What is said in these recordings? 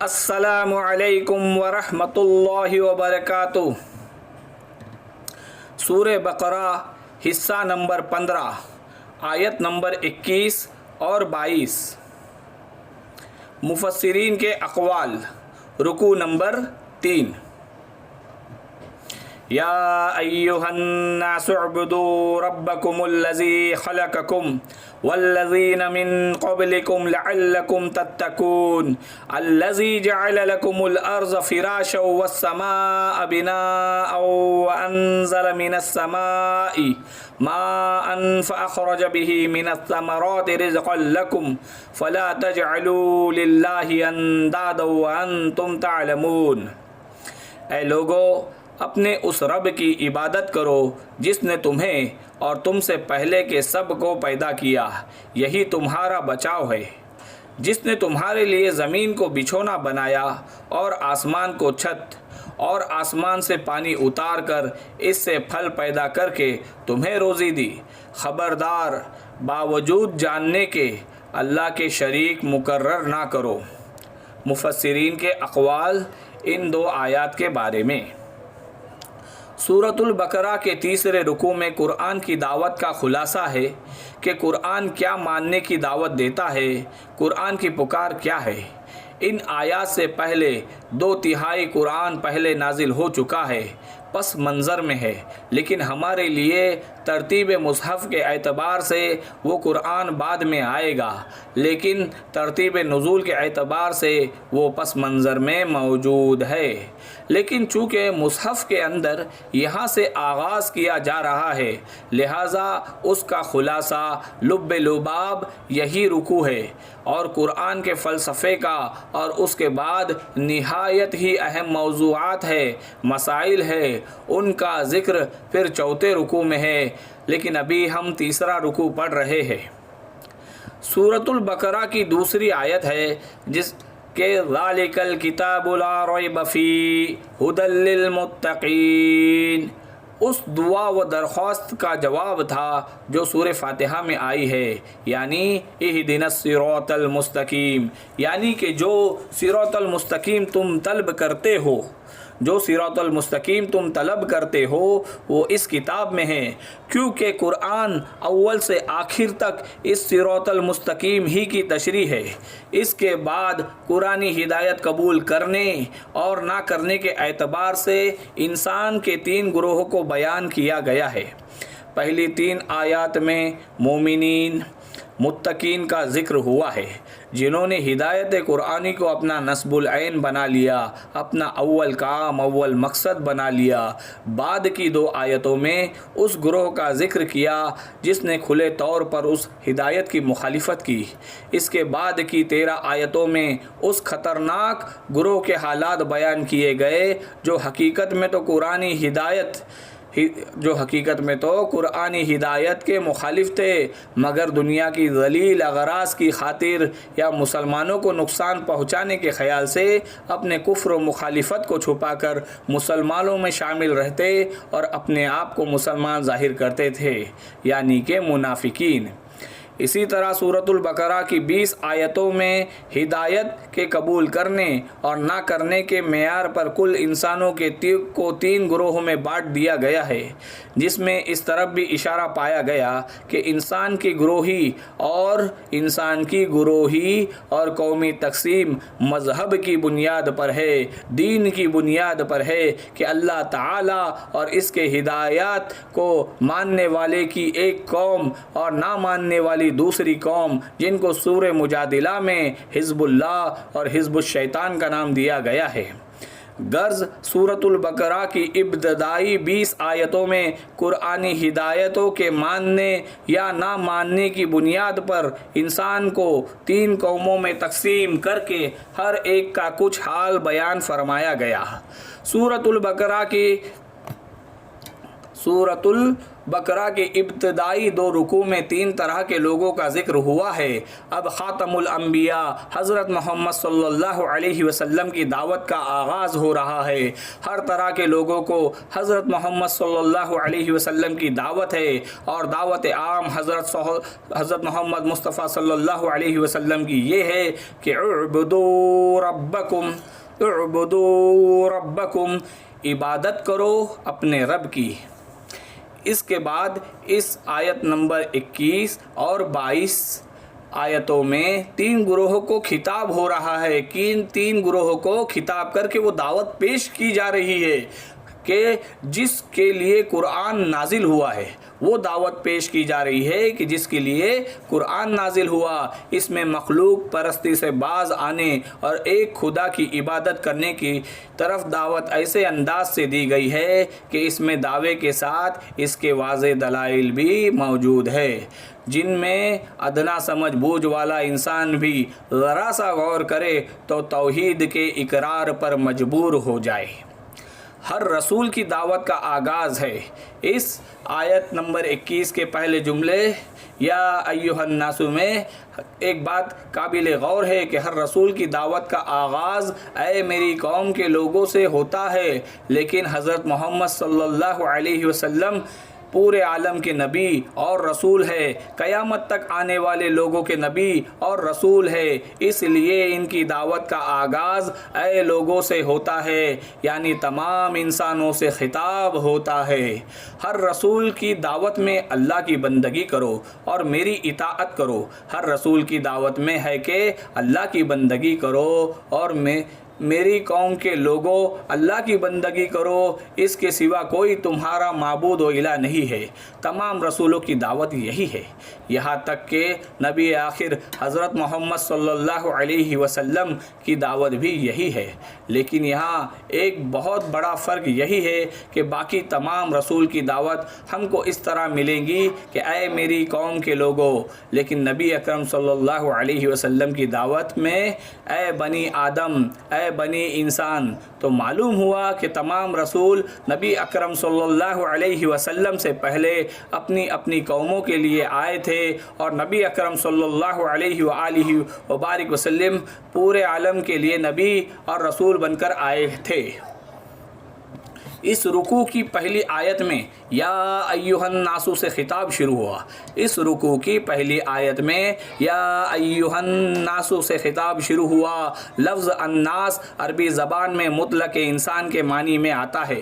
السلام علیکم ورحمۃ اللہ وبرکاتہ۔ سورہ بقرہ حصہ نمبر 15 آیت نمبر 21 اور 22۔ مفسرین کے اقوال۔ رکوع نمبر 3۔ یا ایھا الناس اعبدوا ربکم الذی خلقکم والذین من قبلکم لعلکم تتقون الذی جعل لکم الارض فراشا والسماء بناء وانزل من السماء ماء فاخرج به من الثمرات رزقا لکم فلا تجعلوا للہ اندادا وانتم تعلمون۔ اے لوگو، اپنے اس رب کی عبادت کرو جس نے تمہیں اور تم سے پہلے کے سب کو پیدا کیا، یہی تمہارا بچاؤ ہے۔ جس نے تمہارے لیے زمین کو بچھونا بنایا اور آسمان کو چھت، اور آسمان سے پانی اتار کر اس سے پھل پیدا کر کے تمہیں روزی دی۔ خبردار، باوجود جاننے کے اللہ کے شریک مقرر نہ کرو۔ مفسرین کے اقوال ان دو آیات کے بارے میں۔ سورۃ البقرہ کے تیسرے رکوع میں قرآن کی دعوت کا خلاصہ ہے کہ قرآن کیا ماننے کی دعوت دیتا ہے، قرآن کی پکار کیا ہے۔ ان آیات سے پہلے 2/3 قرآن پہلے نازل ہو چکا ہے، پس منظر میں ہے، لیکن ہمارے لیے ترتیب مصحف کے اعتبار سے وہ قرآن بعد میں آئے گا، لیکن ترتیب نزول کے اعتبار سے وہ پس منظر میں موجود ہے۔ لیکن چونکہ مصحف کے اندر یہاں سے آغاز کیا جا رہا ہے، لہٰذا اس کا خلاصہ لب لباب یہی رکوع ہے، اور قرآن کے فلسفے کا اور اس کے بعد نہایت ہی اہم موضوعات ہے، مسائل ہے، ان کا ذکر پھر چوتھے رکوع میں ہے، لیکن ابھی ہم تیسرا رکوع پڑھ رہے ہیں۔ سورۃ البقرہ کی دوسری آیت ہے جس کہ ذالک الکتاب لا ریب فیہ ھدی للمتقین، اس دعا و درخواست کا جواب تھا جو سورہ فاتحہ میں آئی ہے، یعنی اہدنا الصراط المستقیم، یعنی کہ جو صراط المستقیم تم طلب کرتے ہو، جو صراط المستقیم تم طلب کرتے ہو وہ اس کتاب میں ہے، کیونکہ قرآن اول سے آخر تک اس صراط المستقیم ہی کی تشریح ہے۔ اس کے بعد قرآنی ہدایت قبول کرنے اور نہ کرنے کے اعتبار سے انسان کے 3 گروہوں کو بیان کیا گیا ہے۔ پہلی 3 آیات میں مومنین، متقین کا ذکر ہوا ہے، جنہوں نے ہدایت قرآنی کو اپنا نصب العین بنا لیا، اپنا اول کام، اول مقصد بنا لیا۔ بعد کی 2 آیتوں میں اس گروہ کا ذکر کیا جس نے کھلے طور پر اس ہدایت کی مخالفت کی۔ اس کے بعد کی 13 آیتوں میں اس خطرناک گروہ کے حالات بیان کیے گئے جو حقیقت میں تو قرآنی ہدایت کے مخالف تھے، مگر دنیا کی ذلیل اغراض کی خاطر یا مسلمانوں کو نقصان پہنچانے کے خیال سے اپنے کفر و مخالفت کو چھپا کر مسلمانوں میں شامل رہتے اور اپنے آپ کو مسلمان ظاہر کرتے تھے، یعنی کہ منافقین۔ اسی طرح سورۃ البقرہ کی 20 آیتوں میں ہدایت کے قبول کرنے اور نہ کرنے کے معیار پر کل انسانوں کو 3 گروہوں میں بانٹ دیا گیا ہے، جس میں اس طرف بھی اشارہ پایا گیا کہ انسان کی گروہی اور قومی تقسیم مذہب کی بنیاد پر ہے، دین کی بنیاد پر ہے کہ اللہ تعالیٰ اور اس کے ہدایات کو ماننے والے کی ایک قوم اور نہ ماننے والی دوسری قوم، جن کو سورہ مجادلہ میں حزب اللہ اور حزب الشیطان کا نام دیا گیا ہے۔ غرض سورۃ البقرہ کی ابتدائی 20 آیتوں میں قرآنی ہدایتوں کے ماننے یا نہ ماننے کی بنیاد پر انسان کو 3 قوموں میں تقسیم کر کے ہر ایک کا کچھ حال بیان فرمایا گیا۔ سورۃ بقرہ کے ابتدائی 2 رکوع میں 3 طرح کے لوگوں کا ذکر ہوا ہے۔ اب خاتم الانبیاء حضرت محمد صلی اللہ علیہ وسلم کی دعوت کا آغاز ہو رہا ہے۔ ہر طرح کے لوگوں کو حضرت محمد صلی اللہ علیہ وسلم کی دعوت ہے، اور دعوت عام حضرت محمد مصطفیٰ صلی اللہ علیہ وسلم کی یہ ہے کہ اعبدوا ربکم، عبادت کرو اپنے رب کی۔ اس کے بعد اس آیت نمبر 21 اور 22 آیتوں میں 3 گروہوں کو خطاب ہو رہا ہے۔ کن 3 گروہوں کو خطاب کر کے وہ دعوت پیش کی جا رہی ہے کہ جس کے لیے قرآن نازل ہوا ہے، وہ دعوت پیش کی جا رہی ہے کہ جس کے لیے قرآن نازل ہوا۔ اس میں مخلوق پرستی سے باز آنے اور ایک خدا کی عبادت کرنے کی طرف دعوت ایسے انداز سے دی گئی ہے کہ اس میں دعوے کے ساتھ اس کے واضح دلائل بھی موجود ہے، جن میں ادنا سمجھ بوجھ والا انسان بھی ذرا سا غور کرے تو توحید کے اقرار پر مجبور ہو جائے۔ ہر رسول کی دعوت کا آغاز ہے۔ اس آیت نمبر 21 کے پہلے جملے یا ایھا الناس میں ایک بات قابل غور ہے کہ ہر رسول کی دعوت کا آغاز اے میری قوم کے لوگوں سے ہوتا ہے، لیکن حضرت محمد صلی اللہ علیہ وسلم پورے عالم کے نبی اور رسول ہے، قیامت تک آنے والے لوگوں کے نبی اور رسول ہے، اس لیے ان کی دعوت کا آغاز اے لوگوں سے ہوتا ہے، یعنی تمام انسانوں سے خطاب ہوتا ہے۔ ہر رسول کی دعوت میں اللہ کی بندگی کرو اور میری اطاعت کرو۔ ہر رسول کی دعوت میں ہے کہ اللہ کی بندگی کرو اور میری قوم کے لوگوں اللہ کی بندگی کرو، اس کے سوا کوئی تمہارا معبود و الہ نہیں ہے۔ تمام رسولوں کی دعوت یہی ہے، یہاں تک کہ نبی آخر حضرت محمد صلی اللہ علیہ وسلم کی دعوت بھی یہی ہے۔ لیکن یہاں ایک بہت بڑا فرق یہی ہے کہ باقی تمام رسول کی دعوت ہم کو اس طرح ملے گی کہ اے میری قوم کے لوگوں، لیکن نبی اکرم صلی اللہ علیہ وسلم کی دعوت میں اے بنی آدم، اے بنی انسان۔ تو معلوم ہوا کہ تمام رسول نبی اکرم صلی اللہ علیہ وسلم سے پہلے اپنی اپنی قوموں کے لیے آئے تھے، اور نبی اکرم صلی اللہ علیہ وآلہ وبارک وسلم پورے عالم کے لیے نبی اور رسول بن کر آئے تھے۔ اس رکوع کی پہلی آیت میں یا ایھا الناس سے خطاب شروع ہوا۔ اس رکوع کی پہلی آیت میں یا ایھا الناس سے خطاب شروع ہوا۔ لفظ الناس عربی زبان میں مطلق انسان کے معنی میں آتا ہے،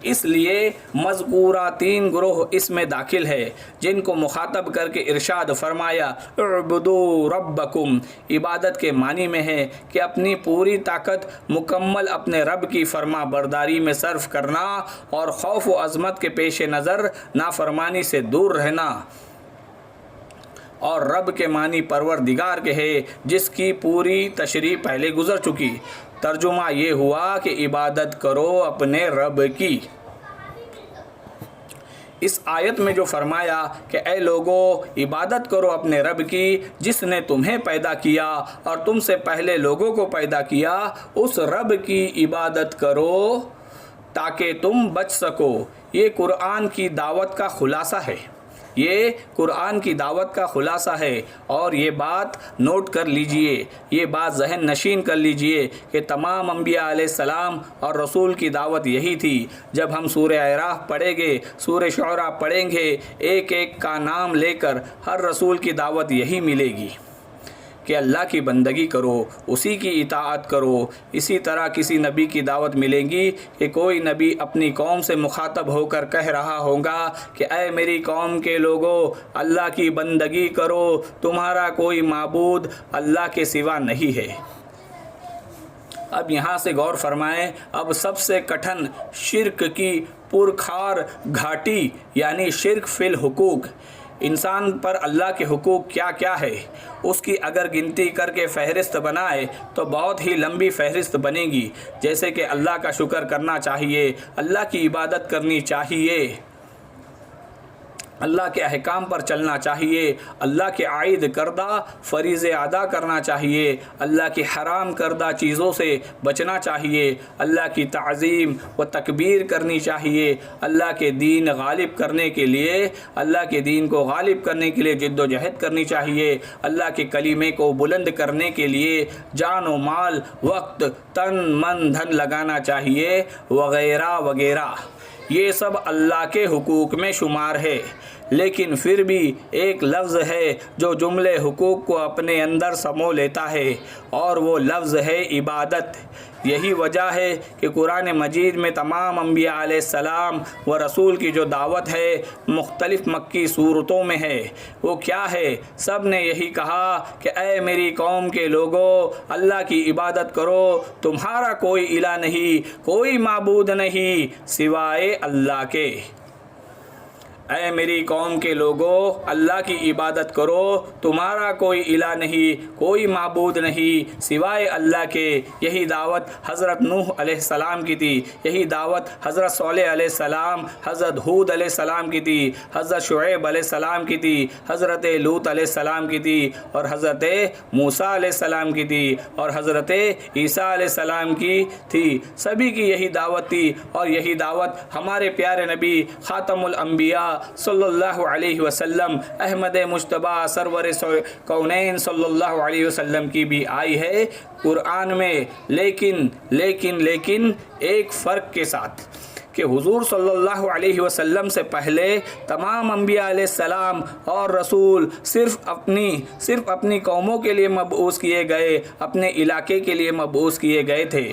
اس لیے مذکورہ 3 گروہ اس میں داخل ہے، جن کو مخاطب کر کے ارشاد فرمایا اعبدوا ربکم۔ عبادت کے معنی میں ہے کہ اپنی پوری طاقت مکمل اپنے رب کی فرما برداری میں صرف کرنا اور خوف و عظمت کے پیش نظر نافرمانی سے دور رہنا۔ اور رب کے معنی پروردگار کے ہے، جس کی پوری تشریح پہلے گزر چکی۔ ترجمہ یہ ہوا کہ عبادت کرو اپنے رب کی۔ اس آیت میں جو فرمایا کہ اے لوگو عبادت کرو اپنے رب کی جس نے تمہیں پیدا کیا اور تم سے پہلے لوگوں کو پیدا کیا، اس رب کی عبادت کرو تاکہ تم بچ سکو، یہ قرآن کی دعوت کا خلاصہ ہے۔ یہ قرآن کی دعوت کا خلاصہ ہے، اور یہ بات نوٹ کر لیجئے، یہ بات ذہن نشین کر لیجئے کہ تمام انبیاء علیہ السلام اور رسول کی دعوت یہی تھی۔ جب ہم سورہ اعراف پڑھیں گے، سورہ شعراء پڑھیں گے، ایک ایک کا نام لے کر ہر رسول کی دعوت یہی ملے گی کہ اللہ کی بندگی کرو، اسی کی اطاعت کرو۔ اسی طرح کسی نبی کی دعوت ملے گی کہ کوئی نبی اپنی قوم سے مخاطب ہو کر کہہ رہا ہوگا کہ اے میری قوم کے لوگو اللہ کی بندگی کرو، تمہارا کوئی معبود اللہ کے سوا نہیں ہے۔ اب یہاں سے غور فرمائیں، اب سب سے کٹھن شرک کی پرخار گھاٹی یعنی شرک فی الحقوق، انسان پر اللہ کے حقوق کیا کیا ہے، اس کی اگر گنتی کر کے فہرست بنائے تو بہت ہی لمبی فہرست بنے گی، جیسے کہ اللہ کا شکر کرنا چاہیے، اللہ کی عبادت کرنی چاہیے، اللہ کے احکام پر چلنا چاہیے، اللہ کے عائد کردہ فریضے ادا کرنا چاہیے، اللہ کی حرام کردہ چیزوں سے بچنا چاہیے، اللہ کی تعظیم و تکبیر کرنی چاہیے، اللہ کے دین غالب کرنے کے لیے، اللہ کے دین کو غالب کرنے کے لیے جد و جہد کرنی چاہیے، اللہ کے کلمے کو بلند کرنے کے لیے جان و مال، وقت، تن من دھن لگانا چاہیے، وغیرہ وغیرہ۔ یہ سب اللہ کے حقوق میں شمار ہے، لیکن پھر بھی ایک لفظ ہے جو جملے حقوق کو اپنے اندر سمو لیتا ہے، اور وہ لفظ ہے عبادت۔ یہی وجہ ہے کہ قرآن مجید میں تمام انبیاء علیہ السلام و رسول کی جو دعوت ہے مختلف مکی صورتوں میں ہے۔ وہ کیا ہے؟ سب نے یہی کہا کہ اے میری قوم کے لوگو، اللہ کی عبادت کرو، تمہارا کوئی الہ نہیں، کوئی معبود نہیں سوائے اللہ کے۔ اے میری قوم کے لوگو، اللہ کی عبادت کرو، تمہارا کوئی الہ نہیں، کوئی معبود نہیں سوائے اللہ کے۔ یہی دعوت حضرت نوح علیہ السلام کی تھی، یہی دعوت حضرت صالح علیہ السلام، حضرت ہود علیہ السلام کی تھی، حضرت شعیب علیہ السلام کی تھی، حضرت لوط علیہ السلام کی تھی، اور حضرت موسیٰ علیہ السلام کی تھی، اور حضرت عیسیٰ علیہ السلام کی تھی۔ سبھی کی یہی دعوت تھی، اور یہی دعوت ہمارے پیارے نبی خاتم الانبیاء صلی اللہ علیہ وسلم احمد مجتبی سرور کونین صلی اللہ علیہ وسلم کی بھی آئی ہے قرآن میں، لیکن ایک فرق کے ساتھ کہ حضور صلی اللہ علیہ وسلم سے پہلے تمام انبیاء علیہ السلام اور رسول صرف اپنی قوموں کے لیے مبعوث کیے گئے، اپنے علاقے کے لیے مبعوث کیے گئے تھے،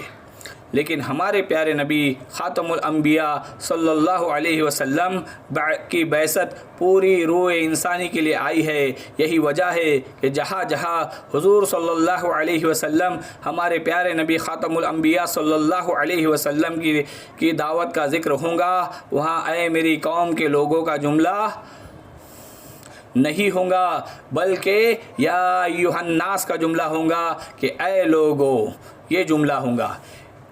لیکن ہمارے پیارے نبی خاتم الانبیاء صلی اللہ علیہ وسلم کی بعثت پوری روح انسانی کے لیے آئی ہے۔ یہی وجہ ہے کہ جہاں جہاں حضور صلی اللہ علیہ وسلم، ہمارے پیارے نبی خاتم الانبیاء صلی اللہ علیہ وسلم کی دعوت کا ذکر ہوگا، وہاں اے میری قوم کے لوگوں کا جملہ نہیں ہوگا، بلکہ یا ایھا الناس کا جملہ ہوگا کہ اے لوگو، یہ جملہ ہوگا۔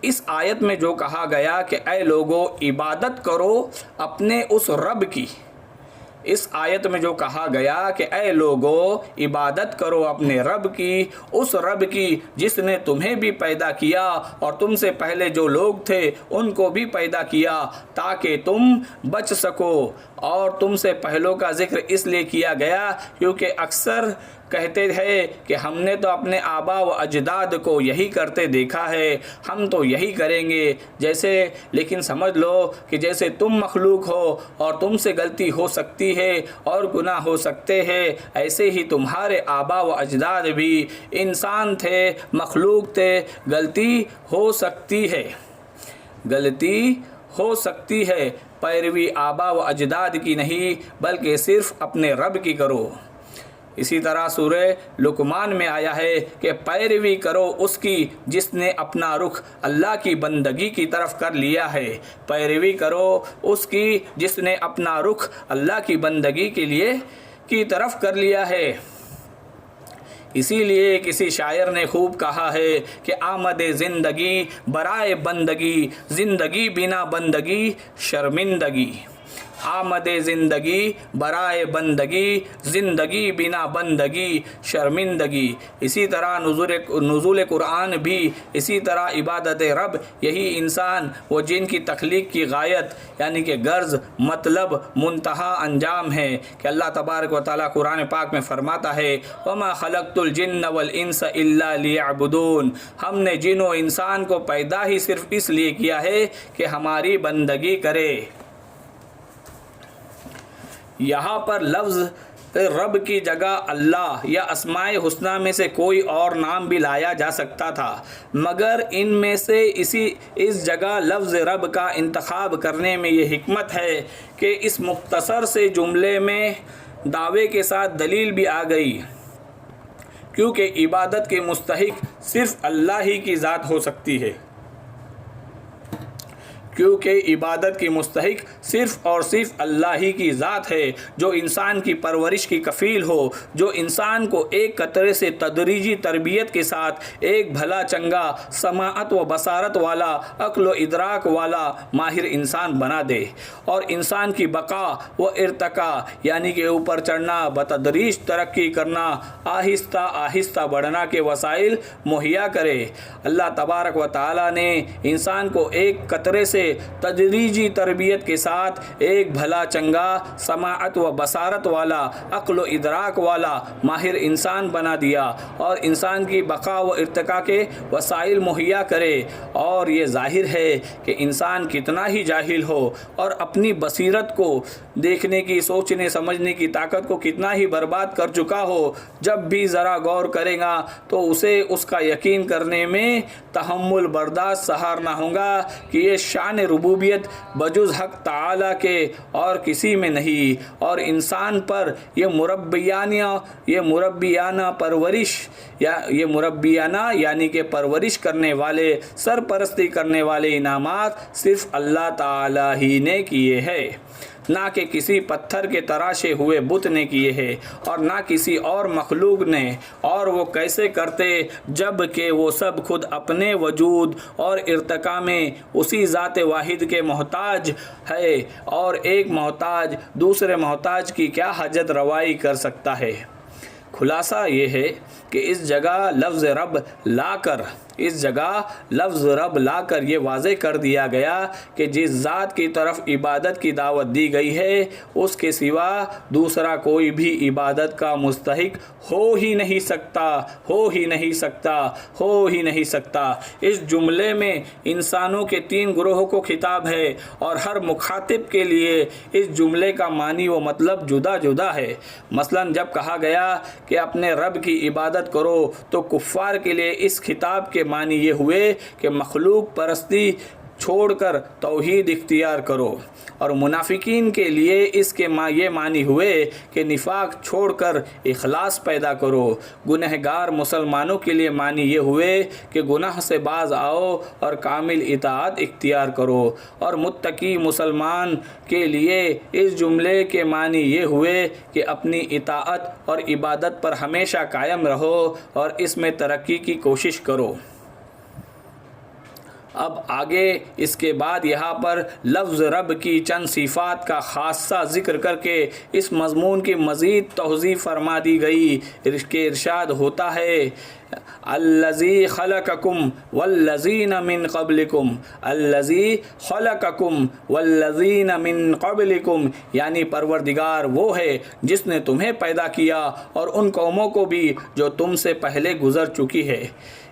اس آیت میں جو کہا گیا کہ اے لوگو عبادت کرو اپنے اس رب کی، اس آیت میں جو کہا گیا کہ اے لوگو عبادت کرو اپنے رب کی، اس رب کی جس نے تمہیں بھی پیدا کیا اور تم سے پہلے جو لوگ تھے ان کو بھی پیدا کیا تاکہ تم بچ سکو۔ اور تم سے پہلوں کا ذکر اس لیے کیا گیا کیونکہ اکثر کہتے ہیں کہ ہم نے تو اپنے آبا و اجداد کو یہی کرتے دیکھا ہے، ہم تو یہی کریں گے لیکن سمجھ لو کہ جیسے تم مخلوق ہو اور تم سے غلطی ہو سکتی ہے اور گناہ ہو سکتے ہیں، ایسے ہی تمہارے آبا و اجداد بھی انسان تھے، مخلوق تھے، غلطی ہو سکتی ہے۔ پیروی آبا و اجداد کی نہیں بلکہ صرف اپنے رب کی کرو۔ اسی طرح سورہ لقمان میں آیا ہے کہ پیروی کرو اس کی جس نے اپنا رخ اللہ کی بندگی کی طرف کر لیا ہے، پیروی کرو اس کی جس نے اپنا رخ اللہ کی بندگی کی طرف کر لیا ہے۔ اسی لیے کسی شاعر نے خوب کہا ہے کہ آمد زندگی برائے بندگی، زندگی بنا بندگی شرمندگی۔ آمد زندگی برائے بندگی، زندگی بنا بندگی شرمندگی۔ اسی طرح نزول قرآن بھی اسی طرح عبادت رب، یہی انسان و جن کی تخلیق کی غایت یعنی کہ غرض، مطلب، منتہا انجام ہے کہ اللہ تبارک و تعالیٰ قرآن پاک میں فرماتا ہے وَمَا خَلَقْتُ الْجِنَّ وَالْإِنسَ إِلَّا لِيَعْبُدُونَ۔ ہم نے جن و انسان کو پیدا ہی صرف اس لیے کیا ہے کہ ہماری بندگی کرے۔ یہاں پر لفظ رب کی جگہ اللہ یا اسماء حسنہ میں سے کوئی اور نام بھی لایا جا سکتا تھا، مگر ان میں سے اس جگہ لفظ رب کا انتخاب کرنے میں یہ حکمت ہے کہ اس مختصر سے جملے میں دعوے کے ساتھ دلیل بھی آ گئی، کیونکہ عبادت کے مستحق صرف اللہ ہی کی ذات ہو سکتی ہے، کیونکہ عبادت کی مستحق صرف اور صرف اللہ ہی کی ذات ہے، جو انسان کی پرورش کی کفیل ہو، جو انسان کو ایک قطرے سے تدریجی تربیت کے ساتھ ایک بھلا چنگا سماعت و بصارت والا، عقل و ادراک والا ماہر انسان بنا دے، اور انسان کی بقا و ارتقا یعنی کہ اوپر چڑھنا، بتدریج ترقی کرنا، آہستہ آہستہ بڑھنا کے وسائل مہیا کرے۔ اللہ تبارک و تعالیٰ نے انسان کو ایک قطرے سے تدریجی تربیت کے ساتھ ایک بھلا چنگا سماعت و بصارت والا، عقل و ادراک والا ماہر انسان بنا دیا، اور انسان کی بقا و ارتقاء کے وسائل مہیا کرے۔ اور یہ ظاہر ہے کہ انسان کتنا ہی جاہل ہو اور اپنی بصیرت کو، دیکھنے کی، سوچنے سمجھنے کی طاقت کو کتنا ہی برباد کر چکا ہو، جب بھی ذرا غور کرے گا تو اسے اس کا یقین کرنے میں تحمل برداشت سہار نہ ہوگا کہ یہ شان ربوبیت بجز حق تعالی کے اور کسی میں نہیں، اور انسان پر یہ مربیانہ پرورش یہ مربیانہ یعنی کہ پرورش کرنے والے، سرپرستی کرنے والے انعامات صرف اللہ تعالی ہی نے کیے ہیں، نہ کہ کسی پتھر کے تراشے ہوئے بت نے کیے ہیں، اور نہ کسی اور مخلوق نے۔ اور وہ کیسے کرتے جب کہ وہ سب خود اپنے وجود اور ارتقاء میں اسی ذات واحد کے محتاج ہے، اور ایک محتاج دوسرے محتاج کی کیا حاجت روائی کر سکتا ہے۔ خلاصہ یہ ہے کہ اس جگہ لفظ رب لا کر یہ واضح کر دیا گیا کہ جس ذات کی طرف عبادت کی دعوت دی گئی ہے اس کے سوا دوسرا کوئی بھی عبادت کا مستحق ہو ہی نہیں سکتا۔ اس جملے میں انسانوں کے 3 گروہوں کو خطاب ہے، اور ہر مخاطب کے لیے اس جملے کا معنی و مطلب جدا جدا ہے۔ مثلا جب کہا گیا کہ اپنے رب کی عبادت کرو تو کفار کے لیے اس خطاب کے معنی یہ ہوئے کہ مخلوق پرستی چھوڑ کر توحید اختیار کرو، اور منافقین کے لیے اس کے یہ معنی ہوئے کہ نفاق چھوڑ کر اخلاص پیدا کرو۔ گنہگار مسلمانوں کے لیے معنی یہ ہوئے کہ گناہ سے باز آؤ اور کامل اطاعت اختیار کرو، اور متقی مسلمان کے لیے اس جملے کے معنی یہ ہوئے کہ اپنی اطاعت اور عبادت پر ہمیشہ قائم رہو اور اس میں ترقی کی کوشش کرو۔ اب آگے اس کے بعد یہاں پر لفظ رب کی چند صفات کا خاصہ ذکر کر کے اس مضمون کی مزید توضیح فرما دی گئی کہ ارشاد ہوتا ہے الذی خلقکم والذین من قبلکم، الذی خلقکم والذین من قبلکم یعنی پروردگار وہ ہے جس نے تمہیں پیدا کیا اور ان قوموں کو بھی جو تم سے پہلے گزر چکی ہے۔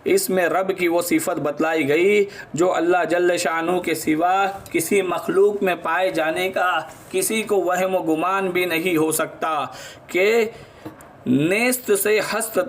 اس میں رب کی وہ صفت بتلائی گئی جو اللہ جل شانہ کے سوا کسی مخلوق میں پائے جانے کا کسی کو وہم و گمان بھی نہیں ہو سکتا، کہ نیست سے ہست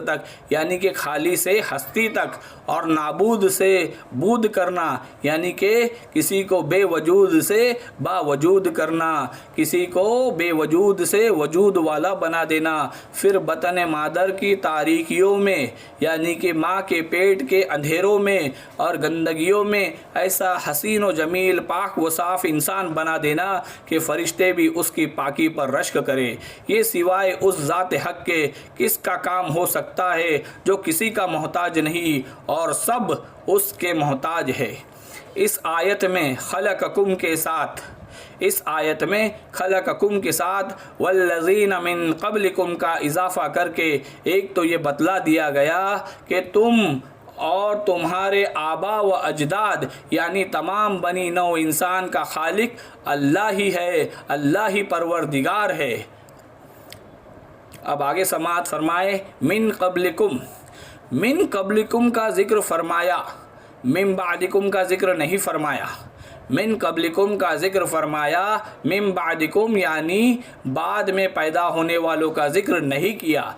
تک یعنی کہ خالی سے ہستی تک، اور نابود سے بود کرنا یعنی کہ کسی کو بے وجود سے باوجود کرنا، کسی کو بے وجود سے وجود والا بنا دینا، پھر بطن مادر کی تاریکیوں میں یعنی کہ ماں کے پیٹ کے اندھیروں میں اور گندگیوں میں ایسا حسین و جمیل پاک و صاف انسان بنا دینا کہ فرشتے بھی اس کی پاکی پر رشک کرے۔ یہ سوائے اس ذات حق کے کس کا کام ہو سکتا ہے جو کسی کا محتاج نہیں اور سب اس کے محتاج ہے۔ اس آیت میں خلقکم کے ساتھ والذین من قبلکم کا اضافہ کر کے ایک تو یہ بتلا دیا گیا کہ تم اور تمہارے آبا و اجداد یعنی تمام بنی نوع انسان کا خالق اللہ ہی ہے، اللہ ہی پروردگار ہے۔ اب آگے سماعت فرمائے من قبلکم کا ذکر فرمایا، من بعدکم کا ذکر نہیں فرمایا۔ من قبلکم کا ذکر فرمایا، من بعدکم یعنی بعد میں پیدا ہونے والوں کا ذکر نہیں کیا۔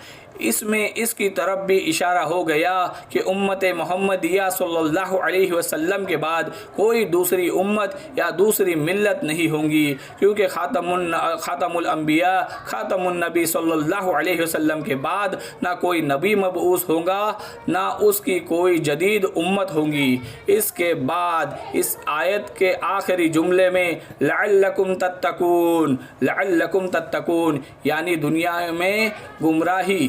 اس میں اس کی طرف بھی اشارہ ہو گیا کہ امت محمدیہ صلی اللہ علیہ وسلم کے بعد کوئی دوسری امت یا دوسری ملت نہیں ہوں گی، کیونکہ خاتم الانبیاء خاتم النبی صلی اللہ علیہ وسلم کے بعد نہ کوئی نبی مبعوث ہوگا نہ اس کی کوئی جدید امت ہوں گی۔ اس کے بعد اس آیت کے آخری جملے میں لعلکم تتقون یعنی دنیا میں گمراہی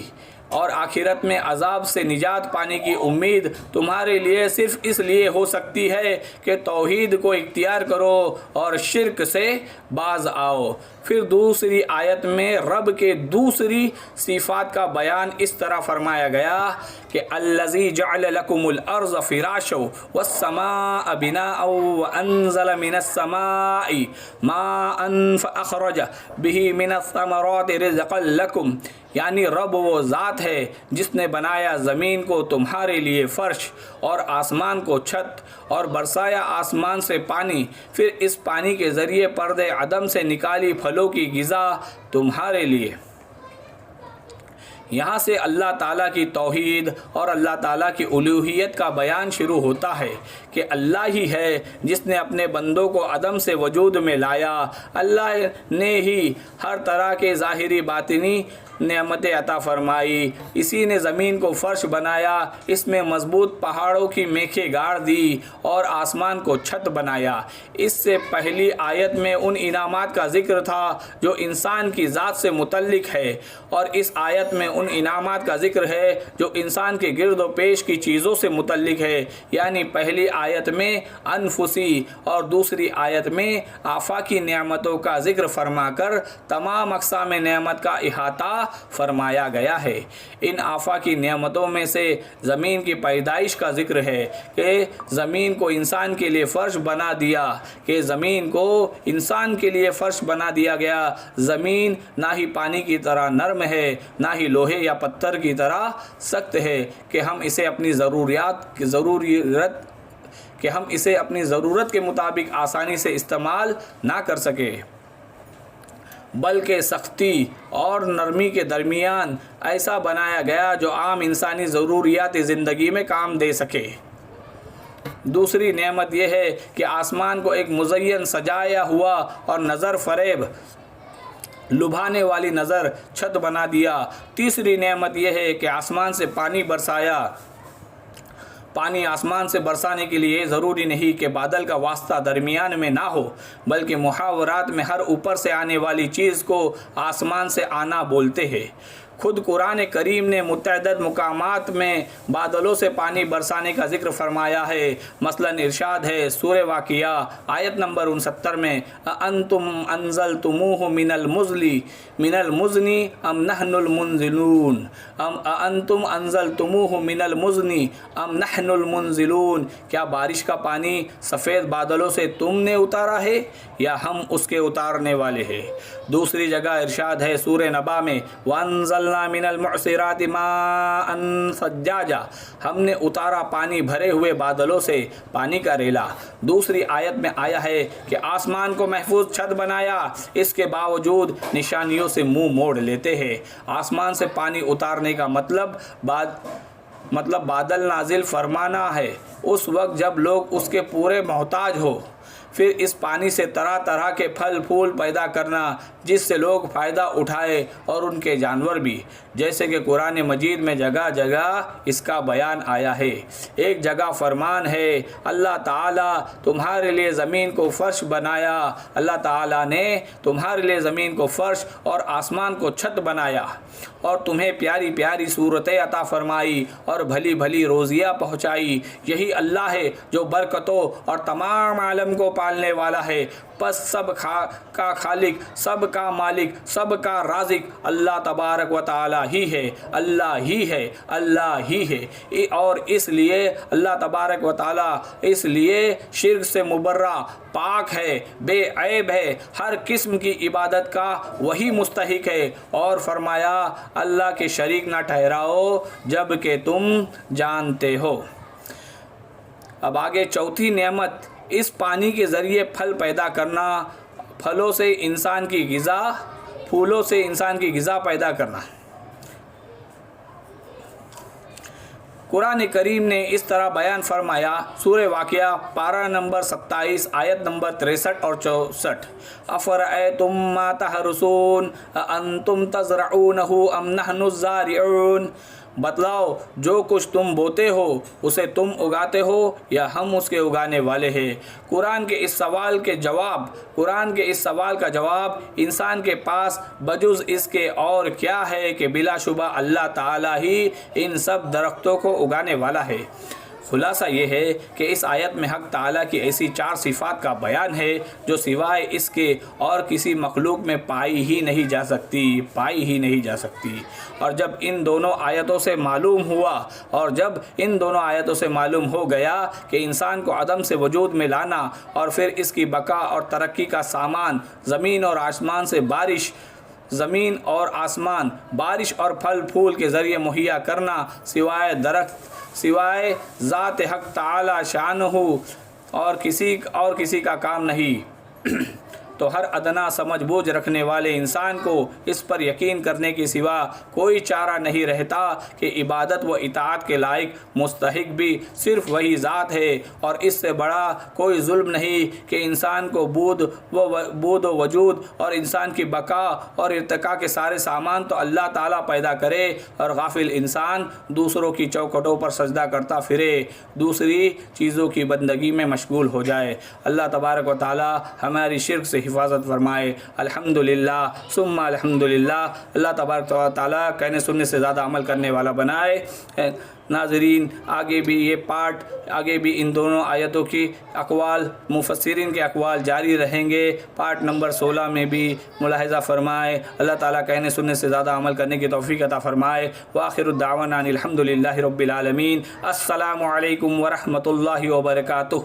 اور آخرت میں عذاب سے نجات پانے کی امید تمہارے لیے صرف اس لیے ہو سکتی ہے کہ توحید کو اختیار کرو اور شرک سے باز آؤ۔ پھر دوسری آیت میں رب کے دوسری صفات کا بیان اس طرح فرمایا گیا کہ الذی جعل لکم الارض فراشا والسماء بناء وانزل من السماء ماء فاخرج به من الثمرات رزقا لکم، یعنی رب وہ ذات ہے جس نے بنایا زمین کو تمہارے لیے فرش اور آسمان کو چھت اور برسایا آسمان سے پانی، پھر اس پانی کے ذریعے پردے عدم سے نکالی پھلوں کی غذا تمہارے لیے۔ یہاں سے اللہ تعالیٰ کی توحید اور اللہ تعالیٰ کی الوہیت کا بیان شروع ہوتا ہے کہ اللہ ہی ہے جس نے اپنے بندوں کو عدم سے وجود میں لایا، اللہ نے ہی ہر طرح کے ظاہری باطنی نعمتیں عطا فرمائی، اسی نے زمین کو فرش بنایا، اس میں مضبوط پہاڑوں کی میخیں گاڑ دی اور آسمان کو چھت بنایا۔ اس سے پہلی آیت میں ان انعامات کا ذکر تھا جو انسان کی ذات سے متعلق ہے، اور اس آیت میں ان انعامات کا ذکر ہے جو انسان کے گرد و پیش کی چیزوں سے متعلق ہے، یعنی پہلی آیت میں انفسی اور دوسری آیت میں آفاقی نعمتوں کا ذکر فرما کر تمام اقسام نعمت کا احاطہ فرمایا گیا ہے۔ ان آفاقی نعمتوں میں سے زمین کی پیدائش کا ذکر ہے کہ زمین کو انسان کے لیے فرش بنا دیا، گیا۔ زمین نہ ہی پانی کی طرح نرم ہے نہ ہی لوہے یا پتھر کی طرح سخت ہے کہ ہم اسے اپنی ضرورت کے مطابق آسانی سے استعمال نہ کر سکے، بلکہ سختی اور نرمی کے درمیان ایسا بنایا گیا جو عام انسانی ضروریات زندگی میں کام دے سکے۔ دوسری نعمت یہ ہے کہ آسمان کو ایک مزین سجایا ہوا اور نظر فریب لبھانے والی نظر چھت بنا دیا۔ تیسری نعمت یہ ہے کہ آسمان سے پانی برسایا۔ پانی آسمان سے برسانے کے لیے ضروری نہیں کہ بادل کا واسطہ درمیان میں نہ ہو، بلکہ محاورات میں ہر اوپر سے آنے والی چیز کو آسمان سے آنا بولتے ہیں۔ خود قرآن کریم نے متعدد مقامات میں بادلوں سے پانی برسانے کا ذکر فرمایا ہے۔ مثلا ارشاد ہے سورہ واقعہ آیت نمبر 69 میں انتم انزلتموہ من المزن ام نحن المنزلون انتم انزلتموہ من المزن ام نحن المنزلون، کیا بارش کا پانی سفید بادلوں سے تم نے اتارا ہے یا ہم اس کے اتارنے والے ہیں۔ دوسری جگہ ارشاد ہے سورہ نبا میں وانزلنا من المعصرات ماء ثجاجا، ہم نے اتارا پانی بھرے ہوئے بادلوں سے پانی کا ریلا۔ دوسری آیت میں آیا ہے کہ آسمان کو محفوظ چھت بنایا، اس کے باوجود نشانیوں سے منہ موڑ لیتے ہیں۔ آسمان سے پانی اتارنے کا مطلب بادل نازل فرمانا ہے اس وقت جب لوگ اس کے پورے محتاج ہو، پھر اس پانی سے طرح طرح کے پھل پھول پیدا کرنا جس سے لوگ فائدہ اٹھائے اور ان کے جانور بھی، جیسے کہ قرآن مجید میں جگہ جگہ اس کا بیان آیا ہے۔ ایک جگہ فرمان ہے اللہ تعالیٰ تمہارے لیے زمین کو فرش بنایا، اللہ تعالیٰ نے تمہارے لیے زمین کو فرش اور آسمان کو چھت بنایا اور تمہیں پیاری پیاری صورتیں عطا فرمائی اور بھلی بھلی روزیاں پہنچائی۔ یہی اللہ ہے جو برکتوں اور تمام عالم کو پالنے والا ہے۔ پس سب کا خالق، سب کا مالک، سب کا رازق اللہ تبارک و تعالی ہی ہے، اللہ ہی ہے، اللہ ہی ہے۔ اور اس لیے اللہ تبارک و تعالی اس لیے شرک سے مبرہ، پاک ہے، بے عیب ہے، ہر قسم کی عبادت کا وہی مستحق ہے، اور فرمایا اللہ کے شریک نہ ٹھہراؤ جب کہ تم جانتے ہو۔ اب آگے چوتھی نعمت اس پانی کے ذریعے پھل پیدا کرنا، پھولوں سے انسان کی غذا پیدا کرنا۔ قرآن کریم نے اس طرح بیان فرمایا، سورہ واقعہ پارہ نمبر 27 آیت نمبر 63 اور 64، افرأیتم ما تحرثون اانتم تزرعونہ ام نحن الزارعون، بتلاؤ جو کچھ تم بوتے ہو اسے تم اگاتے ہو یا ہم اس کے اگانے والے ہیں۔ قرآن کے اس سوال کا جواب انسان کے پاس بجز اس کے اور کیا ہے کہ بلا شبہ اللہ تعالیٰ ہی ان سب درختوں کو اگانے والا ہے۔ خلاصہ یہ ہے کہ اس آیت میں حق تعالیٰ کی ایسی 4 صفات کا بیان ہے جو سوائے اس کے اور کسی مخلوق میں پائی ہی نہیں جا سکتی۔ اور جب ان دونوں آیتوں سے معلوم ہو گیا کہ انسان کو عدم سے وجود میں لانا اور پھر اس کی بقا اور ترقی کا سامان زمین اور آسمان بارش اور پھل پھول کے ذریعے مہیا کرنا سوائے ذات حق تعالی شانہ اور کسی کا کام نہیں، تو ہر ادنا سمجھ بوجھ رکھنے والے انسان کو اس پر یقین کرنے کے سوا کوئی چارہ نہیں رہتا کہ عبادت و اطاعت کے لائق مستحق بھی صرف وہی ذات ہے، اور اس سے بڑا کوئی ظلم نہیں کہ انسان کو بود و وجود اور انسان کی بقا اور ارتقاء کے سارے سامان تو اللہ تعالیٰ پیدا کرے اور غافل انسان دوسروں کی چوکھٹوں پر سجدہ کرتا پھرے، دوسری چیزوں کی بندگی میں مشغول ہو جائے۔ اللہ تبارک و تعالیٰ ہماری شرک سے حفاظت فرمائے۔ الحمدللہ ثم الحمدللہ، اللہ تبارک و تعالیٰ کہنے سننے سے زیادہ عمل کرنے والا بنائے۔ ناظرین، آگے بھی ان دونوں آیتوں کی اقوال، مفسرین کے اقوال جاری رہیں گے۔ پارٹ نمبر 16 میں بھی ملاحظہ فرمائے۔ اللہ تعالیٰ کہنے سننے سے زیادہ عمل کرنے کی توفیق عطا فرمائے۔ وآخر الدعوانا ان الحمدللہ رب العالمین۔ السلام علیکم ورحمۃ اللہ وبرکاتہ۔